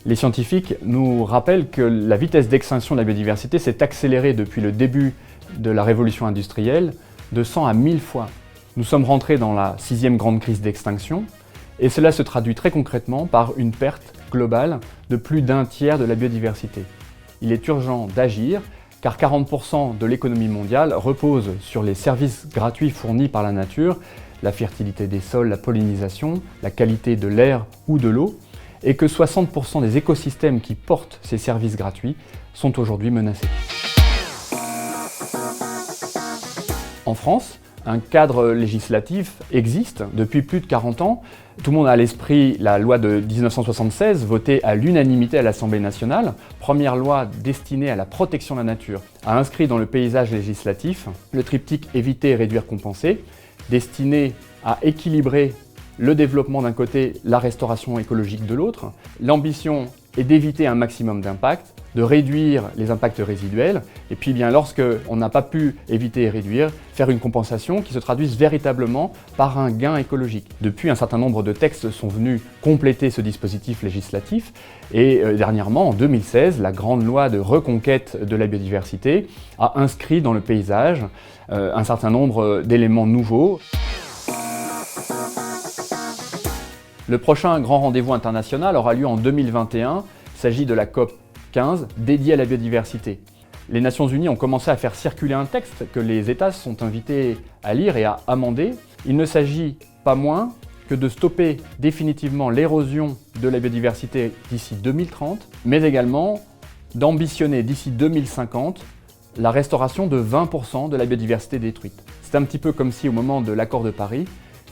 Les scientifiques nous rappellent que la vitesse d'extinction de la biodiversité s'est accélérée depuis le début de la révolution industrielle de 100 à 1000 fois. Nous sommes rentrés dans la 6e grande crise d'extinction et cela se traduit très concrètement par une perte globale de plus d'un tiers de la biodiversité. Il est urgent d'agir car 40% de l'économie mondiale repose sur les services gratuits fournis par la nature, la fertilité des sols, la pollinisation, la qualité de l'air ou de l'eau, et que 60% des écosystèmes qui portent ces services gratuits sont aujourd'hui menacés. En France, un cadre législatif existe depuis plus de 40 ans. Tout le monde a à l'esprit la loi de 1976, votée à l'unanimité à l'Assemblée nationale, première loi destinée à la protection de la nature, a inscrit dans le paysage législatif le triptyque éviter, réduire, compenser, destiné à équilibrer le développement d'un côté, la restauration écologique de l'autre. L'ambition est d'éviter un maximum d'impact, de réduire les impacts résiduels, et puis bien lorsqu'on n'a pas pu éviter et réduire, faire une compensation qui se traduise véritablement par un gain écologique. Depuis, un certain nombre de textes sont venus compléter ce dispositif législatif, et dernièrement, en 2016, la grande loi de reconquête de la biodiversité a inscrit dans le paysage un certain nombre d'éléments nouveaux. Le prochain grand rendez-vous international aura lieu en 2021. Il s'agit de la COP 15 dédiée à la biodiversité. Les Nations Unies ont commencé à faire circuler un texte que les États sont invités à lire et à amender. Il ne s'agit pas moins que de stopper définitivement l'érosion de la biodiversité d'ici 2030, mais également d'ambitionner d'ici 2050 la restauration de 20% de la biodiversité détruite. C'est un petit peu comme si au moment de l'accord de Paris,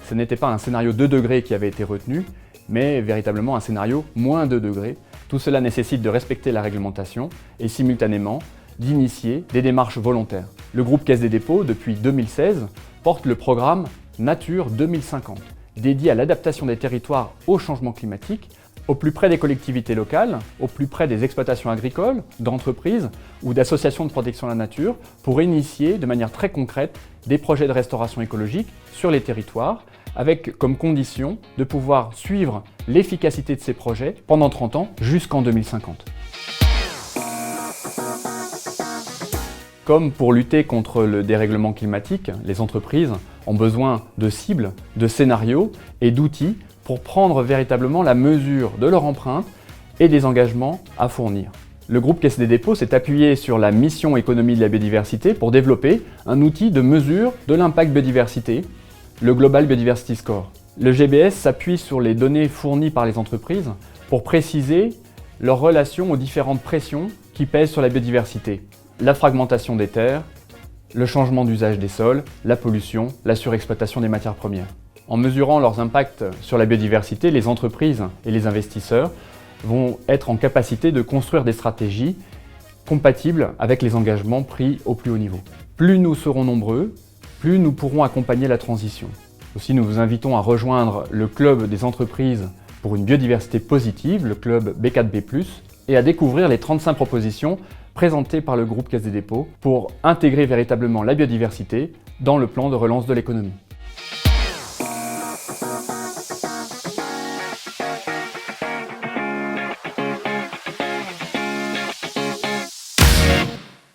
ce n'était pas un scénario 2 degrés qui avait été retenu, mais véritablement un scénario moins 2 degrés. Tout cela nécessite de respecter la réglementation et simultanément d'initier des démarches volontaires. Le groupe Caisse des dépôts, depuis 2016, porte le programme Nature 2050, dédié à l'adaptation des territoires au changement climatique, au plus près des collectivités locales, au plus près des exploitations agricoles, d'entreprises ou d'associations de protection de la nature, pour initier de manière très concrète des projets de restauration écologique sur les territoires, avec comme condition de pouvoir suivre l'efficacité de ces projets pendant 30 ans jusqu'en 2050. Comme pour lutter contre le dérèglement climatique, les entreprises ont besoin de cibles, de scénarios et d'outils pour prendre véritablement la mesure de leur empreinte et des engagements à fournir. Le groupe Caisse des dépôts s'est appuyé sur la mission économie de la biodiversité pour développer un outil de mesure de l'impact biodiversité, le Global Biodiversity Score. Le GBS s'appuie sur les données fournies par les entreprises pour préciser leur relation aux différentes pressions qui pèsent sur la biodiversité. La fragmentation des terres, le changement d'usage des sols, la pollution, la surexploitation des matières premières. En mesurant leurs impacts sur la biodiversité, les entreprises et les investisseurs vont être en capacité de construire des stratégies compatibles avec les engagements pris au plus haut niveau. Plus nous serons nombreux, plus nous pourrons accompagner la transition. Aussi, nous vous invitons à rejoindre le club des entreprises pour une biodiversité positive, le club B4B+, et à découvrir les 35 propositions présentées par le groupe Caisse des dépôts pour intégrer véritablement la biodiversité dans le plan de relance de l'économie.